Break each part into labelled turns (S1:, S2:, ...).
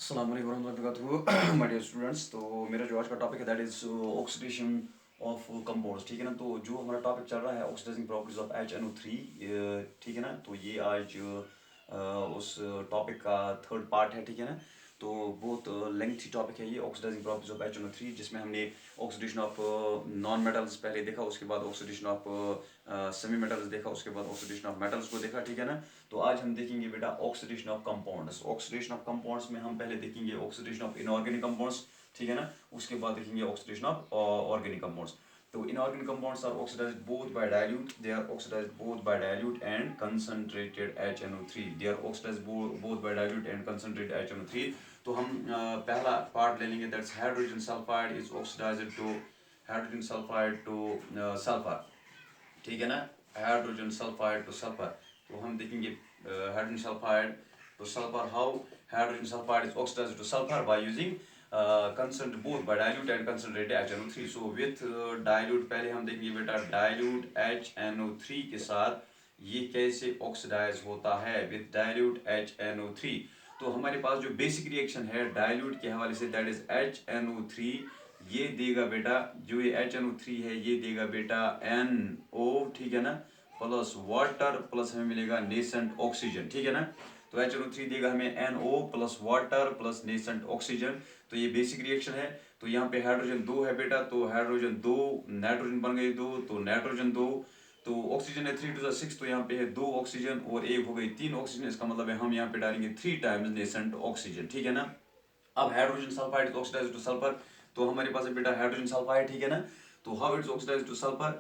S1: अस्सलाम वालेकुम रहमतुल्लाहि व बरकातुहू माय डियर स्टूडेंट्स। तो मेरा जो आज का टॉपिक है that is oxidation of compounds. ठीक है ना। तो जो हमारा टॉपिक चल रहा है ऑक्सीडाइजिंग प्रॉपर्टीज ऑफ HNO3। ठीक है ना। तो ये आज उस टॉपिक का थर्ड पार्ट है। ठीक है ना। तो बहुत लेंथी टॉपिक है ये ऑक्सीडाइजिंग प्रॉपर्टीज ऑफ HNO3, जिसमें हमने ऑक्सीडेशन ऑफ नॉन मेटल्स पहले देखा, उसके बाद ऑक्सीडेशन ऑफ सेमी मेटल्स देखा, उसके बाद ऑक्सीडेशन ऑफ मेटल्स को देखा। ठीक है ना। तो आज हम देखेंगे बेटा oxidation of compounds. Oxidation of compounds में हम पहले देखेंगे ऑक्सीडेशन ऑफ इनऑर्गेनिक कंपाउंड्स। ठीक है ना। उसके बाद देखेंगे ऑक्सीडेशन ऑफ ऑर्गेनिक कंपाउंड्स। तो inorganic compounds are oxidized both by dilute, they are oxidized both by dilute and concentrated HNO3, they are oxidized both by dilute and concentrated HNO3। तो हम पहला पार्ट ले लेंगे, that's hydrogen sulphide is oxidised to hydrogen sulphide to sulphur. ठीक है ना। Hydrogen sulphide to sulphur. तो हम देखेंगे hydrogen sulphide to sulphur, how hydrogen sulphide is oxidised to sulphur by using कंसंट both by dilute and concentrated HNO3। So with dilute पहले हम देखेंगे बेटा डाइल्यूट HNO3 के साथ ये कैसे ऑक्सीडाइज होता है विथ डाइल्यूट HNO3। तो हमारे पास जो बेसिक रिएक्शन है डाइल्यूट के हवाले से दैट इज HNO3, ये देगा बेटा जो ये HNO3 है ये देगा बेटा NO। ठीक है ना। प्लस वाटर प्लस हमें मिलेगा नेसेंट ऑक्सीजन। ठीक है ना। तो HNO3 देगा हमें NO plus water plus nascent oxygen. तो ये बेसिक रिएक्शन है। तो यहाँ पे हाइड्रोजन 2 है बेटा, तो हाइड्रोजन 2, नाइट्रोजन बन गई 2, तो नाइट्रोजन 2, तो ऑक्सीजन है 3 to the 6, तो यहाँ पे है 2 ऑक्सीजन और एक हो गई 3 ऑक्सीजन। इसका मतलब है हम यहाँ पे डालेंगे 3 टाइम्स नेसेंट ऑक्सीजन। ठीक है ना। अब hydrogen sulphide is oxidised to sulphur, तो हमारे पास है बेटा हाइड्रोजन सल्फाइड। ठीक है ना। तो how it's oxidised to sulphur,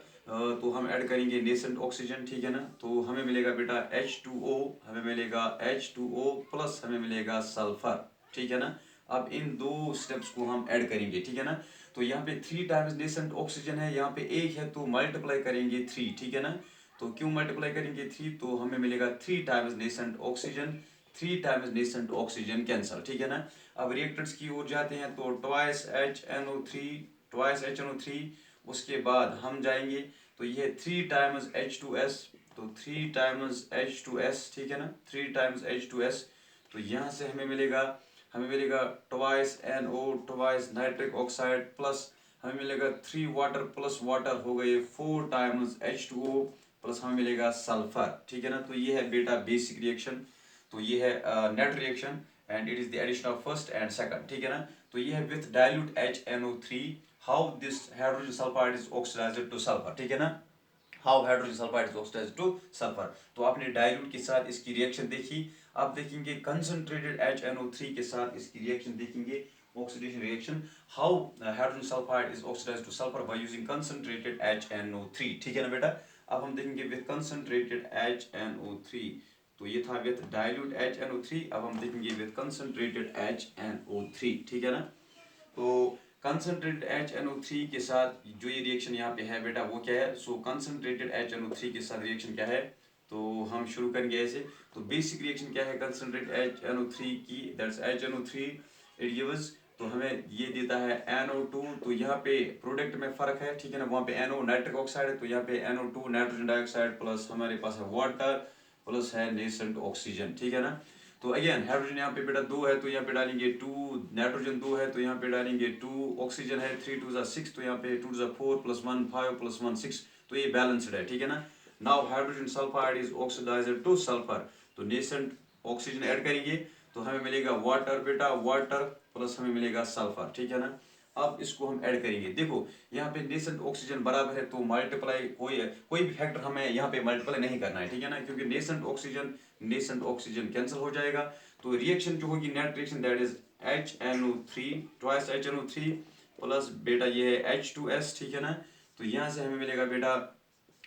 S1: तो हम ऐड करेंगे नेसेंट ऑक्सीजन। ठीक है ना। तो हमें मिलेगा बेटा H2O, हमें मिलेगा H2O प्लस हमें मिलेगा सल्फर। ठीक है ना। अब इन दो स्टेप्स को हम ऐड करेंगे। ठीक है ना। तो यहाँ पे 3 टाइम्स नेसेंट ऑक्सीजन है, यहाँ पे एक है तो मल्टीप्लाई करेंगे 3। ठीक है ना। तो क्यों मल्टीप्लाई करेंगे 3, तो हमें मिलेगा 3 times nascent oxygen, 3 times nascent oxygen cancel. ठीक है ना। अब रिएक्टेंट्स की ओर जाते हैं तो ट्वाइस HNO3, उसके बाद हम जाएंगे तो ये 3 टाइम्स H2S, तो 3 टाइम्स H2S। ठीक है ना। 3 टाइम्स H2S। तो यहाँ से हमें मिलेगा twice NO twice nitric oxide plus हमें मिलेगा 3 वाटर प्लस वाटर हो गए 4 टाइम्स H2O प्लस हमें मिलेगा सल्फर। ठीक है ना। तो ये है बेटा बेसिक रिएक्शन, तो ये है net reaction and it is the addition of first and second. ठीक है ना। तो ये है with dilute HNO3, how this hydrogen sulphide is oxidised to sulphur. ठीक है ना। How hydrogen sulphide is oxidised to sulphur. तो आपने डाइल्यूट के साथ इसकी रिएक्शन देखी, अब देखेंगे कंसंट्रेटेड HNO3 के साथ इसकी रिएक्शन देखेंगे, oxidation reaction, how hydrogen sulphide is oxidised to sulphur by using concentrated HNO3। ठीक है ना बेटा। अब हम देखेंगे विथ कंसंट्रेटेड HNO3, तो ये था विथ डाइल्यूट HNO3, अब हम देखेंगे विथ कंसंट्रेटेड HNO3। ठीक है ना। तो कंसंट्रेटेड HNO3 के साथ जो ये रिएक्शन यहाँ पे है बेटा वो क्या है, सो कंसंट्रेटेड HNO3 के साथ रिएक्शन क्या है, तो हम शुरू करेंगे ऐसे। तो बेसिक रिएक्शन क्या है कंसंट्रेटेड HNO3 की, दैट्स HNO3 इट गिव्स, तो हमें ये देता है NO2। तो यहाँ पे प्रोडक्ट में फर्क है। ठीक है ना। वहाँ पे NO नाइट्रिक ऑक्साइड है, तो यहाँ पे NO2 नाइट्रोजन डाइऑक्साइड प्लस हमारे पास है वाटर प्लस है नेसेंट ऑक्सीजन। ठीक है ना। तो अगेन हाइड्रोजन यहाँ पे बेटा 2 है, तो यहाँ पे डालेंगे 2, नाइट्रोजन 2 है तो यहाँ पे डालेंगे 2, ऑक्सीजन है 3 to the 6, तो यहाँ पे 2 to the 4 प्लस 1 5 प्लस 1 6, तो ये बैलेंस्ड है। ठीक है ना। Now hydrogen sulphide is oxidised to sulphur, तो नेसेंट ऑक्सीजन ऐड करेंगे तो हमें मिलेगा वाटर बेटा, वाटर प्लस हमें मिलेगा सल्फर। ठीक है ना। अब इसको हम ऐड करेंगे, देखो यहाँ पे नेसेंट ऑक्सीजन बराबर है तो मल्टीप्लाई कोई भी फैक्टर हमें यहाँ पे मल्टीप्लाई नहीं करना है। ठीक है ना। क्योंकि नेसेंट ऑक्सीजन कैंसिल हो जाएगा। तो रिएक्शन जो होगी net reaction that is HNO3 twice HNO3 plus बेटा ये है H2S। ठीक है ना। तो यहाँ से हमें मिलेगा बेटा,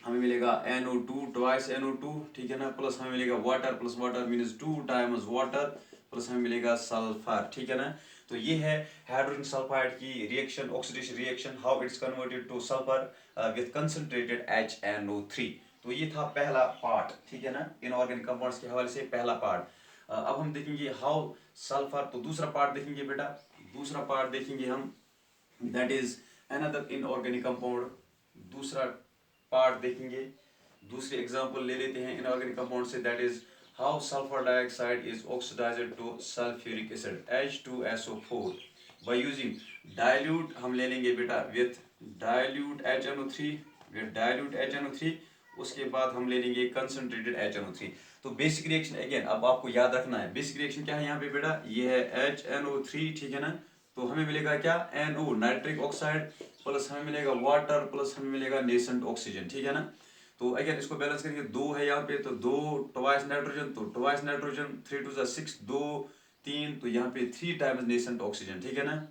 S1: हमें मिलेगा NO2 ट्वाइस NO2। ठीक है ना। प्लस हमें मिलेगा water plus water means 2 times water plus हमें मिलेगा सल्फर। ठीक है ना। तो ये है हाइड्रोजन सल्फाइड की reaction, oxidation reaction, how it's converted two sulphur with concentrated HNO3। तो ये था पहला पार्ट। ठीक है ना। इनऑर्गेनिक कंपाउंड्स के हवाले से पहला पार्ट। अब हम देखेंगे हाउ सल्फर, तो दूसरा पार्ट देखेंगे बेटा, दूसरा पार्ट देखेंगे हम, that is another inorganic compound. दूसरा पार्ट देखेंगे, दूसरे एग्जांपल ले लेते हैं इनऑर्गेनिक कंपाउंड से, that is how sulfur dioxide is oxidized to sulfuric acid H2SO4 by using dilute, हम ले लेंगे बेटा with dilute HNO3, with dilute HNO3, उसके बाद हम ले लेंगे concentrated HNO3। तो बेसिक रिएक्शन अगेन अब आपको याद रखना है, बेसिक रिएक्शन क्या है यहाँ पे बेटा, ये है HNO3, ठीक है ना। तो हमें मिलेगा क्या, NO नाइट्रिक ऑक्साइड प्लस हमें मिलेगा वाटर प्लस हमें मिलेगा नेसेंट ऑक्सीजन, ठीक है ना। तो अगेन इसको बैलेंस करेंगे, दो है यहाँ पे तो दो ट्वाइस नाइट्रोजन, तो ट्वाइस नाइट्रोजन 3 टू 6, दो तीन, तो यहाँ पे 3 टाइम्स नेसेंट ऑक्सीजन, ठीक है ना।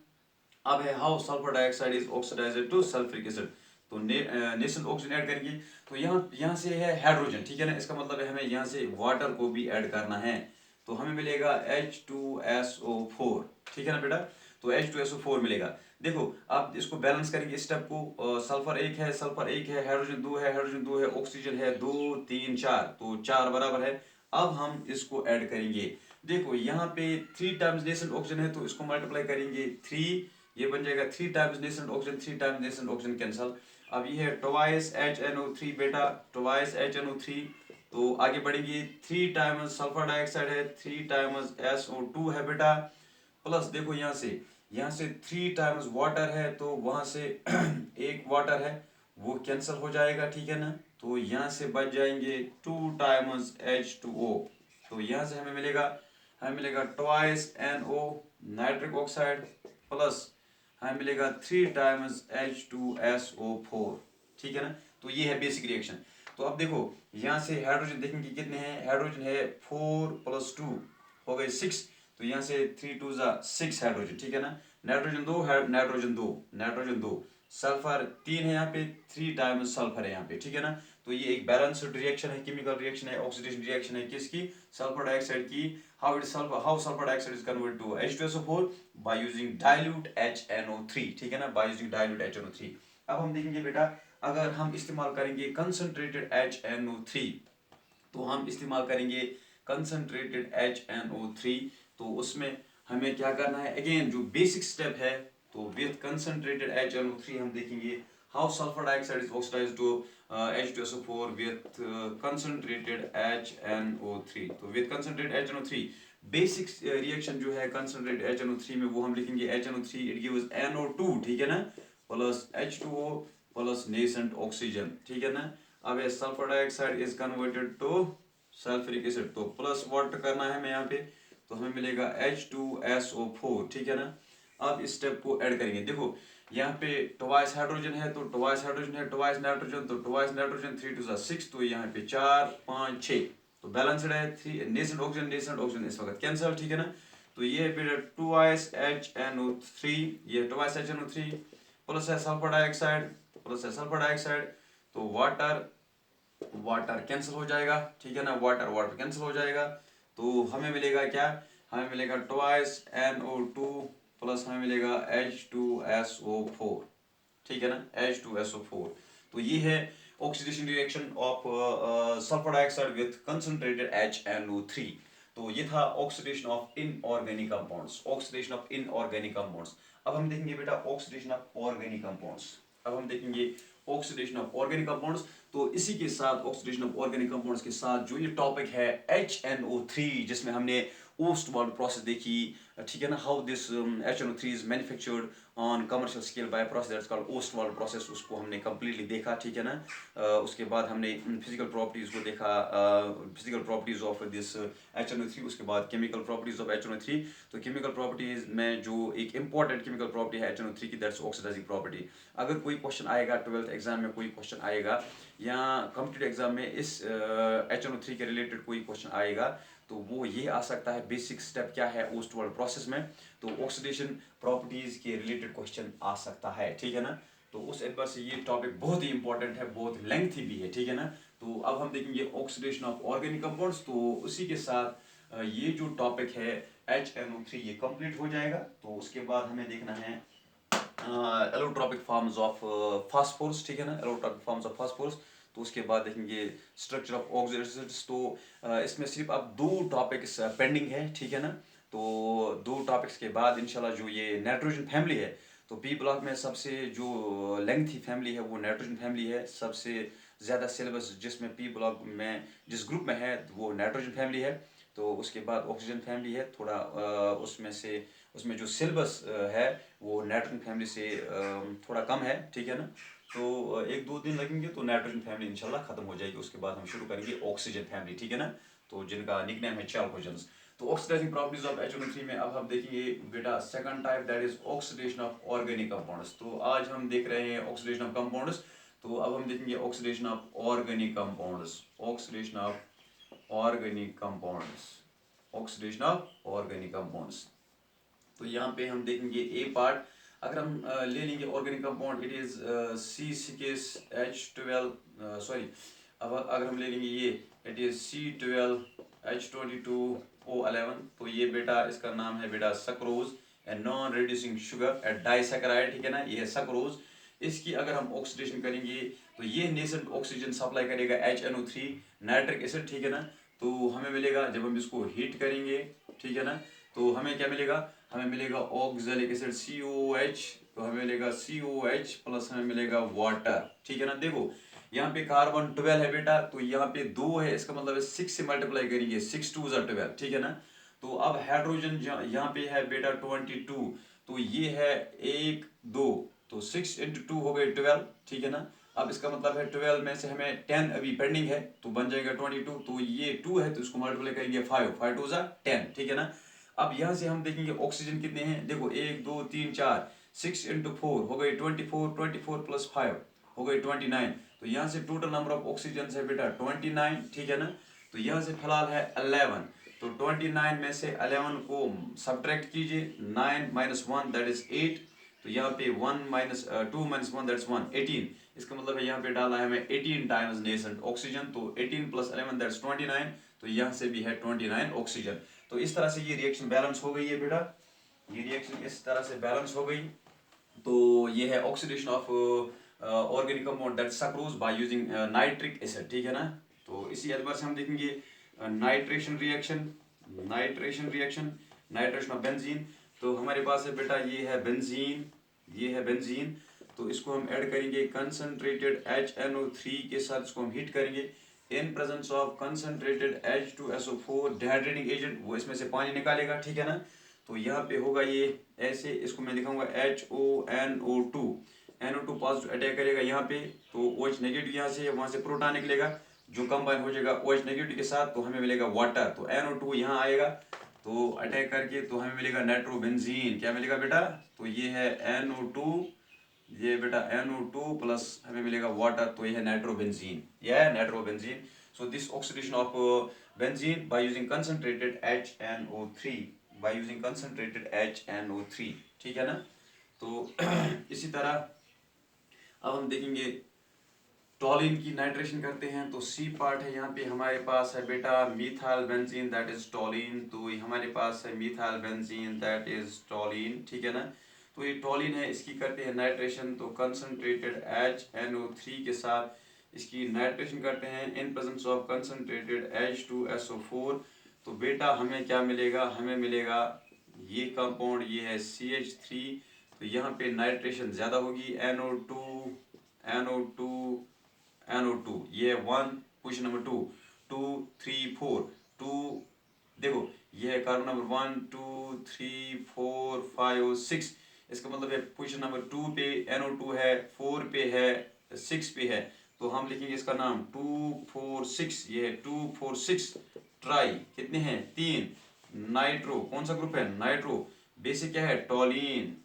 S1: अब है how sulphur dioxide is oxidised to sulphuric acid, तो नेसेंट ऑक्सीजन ऐड करेंगे, तो यहाँ से है हाइड्रोजन, ठीक है ना। इसका मतलब है हमें यहाँ से वाटर को भी ऐड करना है, तो हमें मिलेगा H2SO4, ठीक है ना बेटा। तो H2SO4 मिलेगा। देखो आप इसको बैलेंस करेंगे इस स्टेप को, सल्फर एक है, हाइड्रोजन दो है, ऑक्सीजन है 2 3 4, तो 4 बराबर है। अब हम इसको ऐड करेंगे, देखो यहाँ पे 3 टाइम्स नेसेंट ऑक्सीजन है, तो इसको मल्टीप्लाई करेंगे 3, ये बन जाएगा 3 times nascent oxygen, 3 times nascent oxygen cancel. अब ये है ट्वाइस HNO3 बेटा, ट्वाइस HNO3, तो आगे बढ़ेंगे 3 टाइम्स सल्फर डाइऑक्साइड है, 3 टाइम्स SO2 है बेटा, प्लस देखो यहाँ से 3 टाइम्स वाटर है, तो वहां से एक वाटर है वो कैंसिल हो जाएगा, ठीक है ना। तो यहाँ से बच जाएंगे 2 टाइम्स H2O, तो यहाँ से हमें मिलेगा twice NO nitric oxide plus हमें मिलेगा 3 टाइम्स H2SO4, ठीक है ना। तो ये है बेसिक रिएक्शन। तो अब देखो यहाँ से हाइड्रोजन देखेंगे कितने हैं, हाइड्रोजन है 4 + 2 हो गए 6, तो यहाँ से 3 2 6 हाइड्रोजन, ठीक है ना। नाइट्रोजन दो, सल्फर 3 है यहाँ पे, 3 टाइम्स सल्फर है यहाँ पे, ठीक है ना। तो ये एक बैलेंस्ड रिएक्शन है, केमिकल रिएक्शन है, ऑक्सीडेशन रिएक्शन है किसकी, सल्फर डाइऑक्साइड की। How sulphur dioxide is converted to H2SO4 by using dilute HNO3, ठीक है ना, बाय यूजिंग डाइल्यूट HNO3। अब हम देखेंगे बेटा, अगर हम इस्तेमाल करेंगे कंसंट्रेटेड HNO3, तो हम इस्तेमाल करेंगे कंसंट्रेटेड HNO3, तो उसमें हमें क्या करना है, अगेन जो बेसिक स्टेप है, तो विथ कंसंट्रेटेड HNO3 हम देखेंगे how sulphur dioxide is oxidised to H2SO4 with concentrated HNO3। तो with concentrated HNO3 basic reaction जो है कंसंट्रेटेड HNO3 में, वो हम लिखेंगे HNO3 इट गिव्स NO2, ठीक है ना, plus H2O plus nascent oxygen, ठीक है ना। अब ये sulphur dioxide is converted to sulphuric acid, तो प्लस वाटर करना है हमें यहाँ पे, तो हमें मिलेगा H2SO4, ठीक है ना। अब इस स्टेप को ऐड करेंगे, देखो यहाँ पे ट्वाइस हाइड्रोजन है, तो ट्वाइस हाइड्रोजन है, ट्वाइस नाइट्रोजन, तो ट्वाइस नाइट्रोजन 3 2 6, तो यहाँ पे 4 5 6, तो बैलेंस्ड है। 3 नेसेंट ऑक्सीजन इस वक्त कैंसिल, ठीक है ना। तो ये है फिर ट्वाइस HNO3, ये ट्वाइस HNO3 प्लस है सल्फर डाइऑक्साइड, तो वाटर कैंसिल हो जाएगा, ठीक है ना, वाटर कैंसिल हो जाएगा। तो हमें मिलेगा क्या, हमें मिलेगा ट्वाइस NO2 प्लस हमें मिलेगा H2SO4, ठीक है ना, H2SO4। तो ये है oxidation reaction of sulphur dioxide with concentrated HNO3। तो ये था ऑक्सीडेशन ऑफ इनऑर्गेनिक कंपाउंड्स, अब हम देखेंगे बेटा ऑक्सीडेशन ऑफ ऑर्गेनिक कंपाउंड्स। तो इसी के साथ ऑक्सीडेशन ऑफ ऑर्गेनिक कंपाउंड्स के साथ जो ये टॉपिक है HNO3, जिसमें हमने ओस्ट वाल्ड प्रोसेस देखी, ठीक है ना, how this HNO3 is manufactured on commercial scale by process that's called Ostwald process, उसको हमने कंप्लीटली देखा, ठीक है ना। उसके बाद हमने फिजिकल प्रॉपर्टीज को देखा, physical properties of this HNO3, उसके बाद केमिकल प्रॉपर्टीज ऑफ HNO3। तो केमिकल प्रॉपर्टीज में जो एक इंपॉर्टेंट केमिकल प्रॉपर्टी है HNO3 की, दैट्स ऑक्सीडाइजिंग प्रॉपर्टी। अगर कोई क्वेश्चन आएगा 12th एग्जाम में, कोई क्वेश्चन आएगा या कॉम्पिटिटिव एग्जाम में इस HNO3 के रिलेटेड कोई क्वेश्चन आएगा, तो वो ये आ सकता है बेसिक स्टेप क्या है ओस्ट वाल्ड प्रोसेस में, तो ऑक्सीडेशन प्रॉपर्टीज के रिलेटेड क्वेश्चन आ सकता है, ठीक है ना। तो उस एतबार से ये टॉपिक बहुत ही इंपॉर्टेंट है, बहुत लेंथी भी है, ठीक है ना। तो अब हम देखेंगे ऑक्सीडेशन ऑफ ऑर्गेनिक कंपाउंड्स, तो उसी के साथ ये जो टॉपिक है HNO3 ये कंप्लीट हो जाएगा। तो उसके बाद हमें देखना है एलोट्रॉपिक फॉर्म्स ऑफ फास्फोरस, ठीक है ना, एलोट्रॉपिक फॉर्म्स ऑफ फास्फोरस। तो उसके बाद देखेंगे स्ट्रक्चर ऑफ ऑक्सिडाइज्ड एसिड्स। तो इसमें सिर्फ अब 2 टॉपिक्स पेंडिंग है, ठीक है ना। तो 2 टॉपिक्स के बाद इंशाल्लाह जो ये नाइट्रोजन फैमिली है, तो पी ब्लॉक में सबसे जो लेंथी फैमिली है वो नाइट्रोजन फैमिली है, सबसे ज़्यादा सिलेबस जिसमें पी ब्लॉक में जिस ग्रुप में है वो नाइट्रोजन फैमिली है, तो उसके बाद ऑक्सीजन फैमिली है थोड़ा उसमें जो सिलेबस है वो नाइट्रोजन फैमिली से थोड़ा कम है, ठीक है ना। तो 1-2 दिन लगेंगे तो नाइट्रोजन फैमिली इंशाल्लाह खत्म हो जाएगी, उसके बाद हम शुरू करेंगे ऑक्सीजन फैमिली, ठीक है ना, तो जिनका निकनेम है चैल्कोजेंस। तो ऑक्सीडाइजिंग प्रॉपर्टीज ऑफ HNO3 में अब हम देखेंगे बेटा second type, that is oxidation of organic compounds. तो आज हम देख रहे हैं ऑक्सीडेशन ऑफ कंपाउंड्स, तो अब हम देखेंगे oxidation of organic compounds, oxidation of organic compounds, oxidation of organic compounds. तो यहाँ पे हम देखेंगे ए पार्ट, अगर हम ले लेंगे organic compound, it is C6H12, sorry, अब अगर हम ले लेंगे ये, इट इज C12H22O11, तो ये बेटा इसका नाम है बेटा sucrose, a non reducing sugar, A disaccharide, ठीक है ना, ये है सक्रोज। इसकी अगर हम ऑक्सीडेशन करेंगे तो ये नेसेंट ऑक्सीजन सप्लाई करेगा HNO3 नाइट्रिक एसिड, ठीक है ना। तो हमें मिलेगा जब हम इसको हीट करेंगे, ठीक है ना, तो हमें क्या मिलेगा, हमें मिलेगा ऑक्सैलिक एसिड COH, तो हमें मिलेगा COH प्लस हमें मिलेगा वाटर, ठीक है ना। देखो यहाँ पे कार्बन 12 है बेटा, तो यहाँ पे 2 है, इसका मतलब है 6 से मल्टीप्लाई करेंगे, 6 2 12, ठीक है ना। तो अब हाइड्रोजन यहाँ पे है बेटा 22, तो ये है 1 2, तो 6 × 2 हो गए 12, ठीक है ना। अब इसका मतलब है 12 में से हमें 10 अभी पेंडिंग है, तो बन जाएगा 22, तो ये 2 है तो इसको मल्टीप्लाई करेंगे 5 5 2 10, ठीक है ना। अब यहाँ से हम देखेंगे ऑक्सीजन कितने हैं, देखो 1 2 3 4, 6 × 4 हो गए 24, 24 + 5 हो गए 29, तो यहाँ से टोटल नंबर ऑफ ऑक्सीजन है बेटा 29, ठीक है ना। तो यहाँ से फिलहाल है 11, तो 29 में से 11 को सब्ट्रैक्ट कीजिए, 9 - 1 दैट इज 8, तो यहाँ पे 1 - 2 - 1 दैट्स 1, 18, इसका मतलब है यहाँ पे डालना है हमें 18 टाइम्स नेसेंट ऑक्सीजन, तो 18 + 11 दैट्स 29, तो यहाँ से भी है 29 ऑक्सीजन। तो इस तरह से ये रिएक्शन बैलेंस हो गई है बेटा, ये रिएक्शन इस तरह से बैलेंस हो गई। तो ये है oxidation of organic compound that sucrose by using nitric acid, ठीक है ना। तो इसी एतबार से हम देखेंगे nitration reaction, nitration reaction, nitration of benzene. तो हमारे पास है बेटा ये है बेंजीन, ये है बेंजीन, तो इसको हम ऐड करेंगे कंसनट्रेटेड HNO3 के साथ, इसको हम हीट करेंगे in presence of concentrated H2SO4 dehydrating agent, वो इसमें से पानी निकालेगा, ठीक है ना। तो यहाँ पे होगा ये ऐसे, इसको मैं लिखूंगा HONO2, NO2 पॉजिटिव अटैक करेगा यहाँ पे, तो OH नेगेटिव यहाँ से, वहाँ से प्रोटॉन निकलेगा जो कंबाइन हो जाएगा OH नेगेटिव के साथ, तो हमें मिलेगा वाटर, तो NO2 यहाँ आएगा, तो अटैक करके तो हमें मिलेगा नाइट्रोबेंजीन, क्या मिलेगा बेटा, तो ये है NO2, ये बेटा NO2 प्लस हमें मिलेगा वाटर, तो ये है नाइट्रोबेंजीन, यह है nitrobenzene. So this oxidation of benzene bye using concentrated HNO3, bye using concentrated HNO3, ठीक है ना। तो इसी तरह अब हम देखेंगे टॉलिन की नाइट्रेशन करते हैं, तो सी पार्ट है, यहाँ पे हमारे पास है बेटा मिथाइल बेंजीन दैट इज टॉलिन, तो हमारे पास है मिथाइल बेंजीन दैट इज टॉलिन, ठीक है ना। तो ये टॉलिन है, इसकी करते हैं नाइट्रेशन, तो कंसंट्रेटेड HNO3 के साथ इसकी नाइट्रेशन करते हैं in presence of concentrated H2SO4, तो बेटा हमें क्या मिलेगा, हमें मिलेगा ये कंपाउंड, ये है CH3, तो यहाँ पे नाइट्रेशन ज़्यादा होगी, NO2 NO2 NO2, ये 1 पोजिशन नंबर 2 2 3 4 2, देखो ये है कार्बन नंबर 1 2 3 4 5 6, इसका मतलब है पोजिशन नंबर 2 पे NO2 है, 4 पे है, 6 पे है, तो हम लिखेंगे इसका नाम 2 4 6, ये है 2 4 6 ट्राई, कितने हैं 3, नाइट्रो, कौन सा ग्रुप है नाइट्रो, बेसिक क्या है टॉलिन,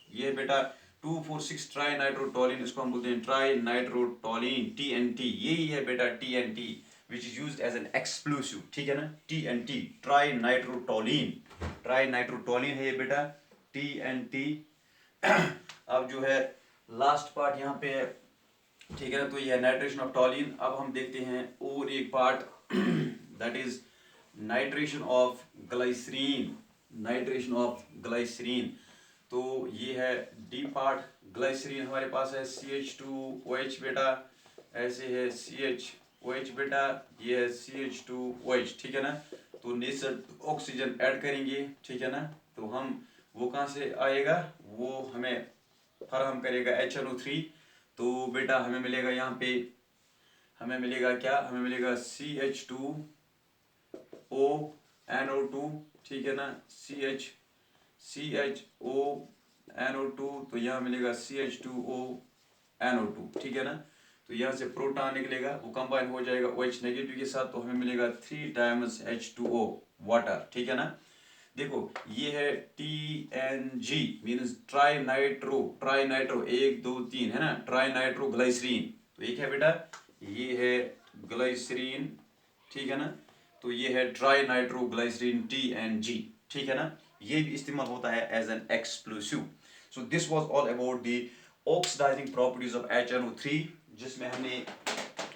S1: ये बेटा 2 4 6 ट्राई नाइट्रोटोलिन, इसको हम बोलते हैं ट्राई नाइट्रोटोलिन, TNT, यही है बेटा TNT which is used as an explosive, ठीक है ना, TNT trinitrotoluene, trinitrotoluene है ये बेटा TNT। अब जो है लास्ट पार्ट यहाँ पे है, ठीक है ना, तो ये है नाइट्रेशन ऑफ टोलिन। अब हम देखते हैं और एक part that is nitration of glycerine, nitration of glycerine, तो ये है डी पार्ट, ग्लाइसरीन हमारे पास है CH2OH बेटा, ऐसे है CHOH बेटा, ये है CH2OH, ठीक है ना। तो नेचर ऑक्सीजन ऐड करेंगे, ठीक है ना, तो हम वो कहाँ से आएगा, वो हमें फराहम करेगा HNO3, तो बेटा हमें मिलेगा यहाँ पे, हमें मिलेगा क्या, हमें मिलेगा CH2ONO2, ठीक है ना, CHONO2, तो यहाँ मिलेगा CH2ONO2, ठीक है ना। तो यहाँ से प्रोटॉन निकलेगा, वो कंबाइन हो जाएगा OH नेगेटिव के साथ, तो हमें मिलेगा 3 टाइम्स H2O वाटर, ठीक है ना। देखो ये है TNG means tri nitro, tri nitro 1 2 3 है ना, ट्राई नाइट्रो ग्लाइसरीन। तो एक है बेटा, ये है ग्लाइसरीन, ठीक है ना। तो ये है ट्राई नाइट्रो ग्लाइसरीन TNG, ठीक है ना। ये भी इस्तेमाल होता है as an explosive. So this was all about the oxidising properties of HNO3,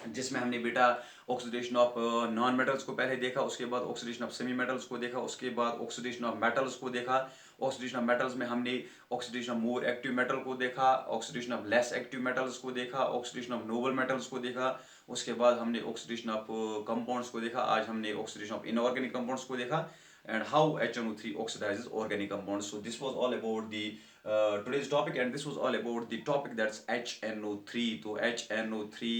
S1: जिसमें हमने बेटा ऑक्सीडेशन ऑफ नॉन मेटल्स को पहले देखा, उसके बाद ऑक्सीडेशन ऑफ सेमी मेटल्स को देखा, उसके बाद ऑक्सीडेशन ऑफ मेटल्स को देखा। ऑक्सीडेशन ऑफ मेटल्स में हमने oxidation of more active metal को देखा, oxidation of less active metals को देखा, ऑक्सीडेशन ऑफ नोबल मेटल्स को देखा। उसके बाद हमने ऑक्सीडेशन ऑफ कंपाउंड्स को देखा, आज हमने ऑक्सीडेशन ऑफ इनऑर्गेनिक कंपाउंड्स को देखा, and how HNO3 oxidizes organic compounds. So this was all about the today's topic, and this was all about the topic that's HNO3. तो HNO3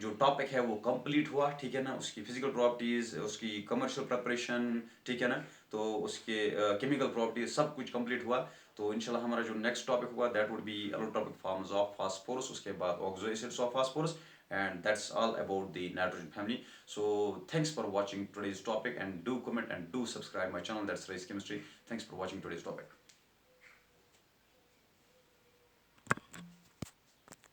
S1: जो topic है वो कंप्लीट हुआ, ठीक है ना। उसकी फिजिकल प्रॉपर्टीज, उसकी कमर्शियल प्रिपरेशन, ठीक है ना, तो उसके केमिकल प्रॉपर्टीज सब कुछ कंप्लीट हुआ। तो इंशाल्लाह हमारा जो नेक्स्ट टॉपिक होगा that would be allotropic forms of phosphorus, उसके बाद oxo acids of phosphorus, and that's all about the nitrogen family. So thanks for watching today's topic, and do comment and do subscribe my channel, that's Race Chemistry. Thanks for watching today's topic.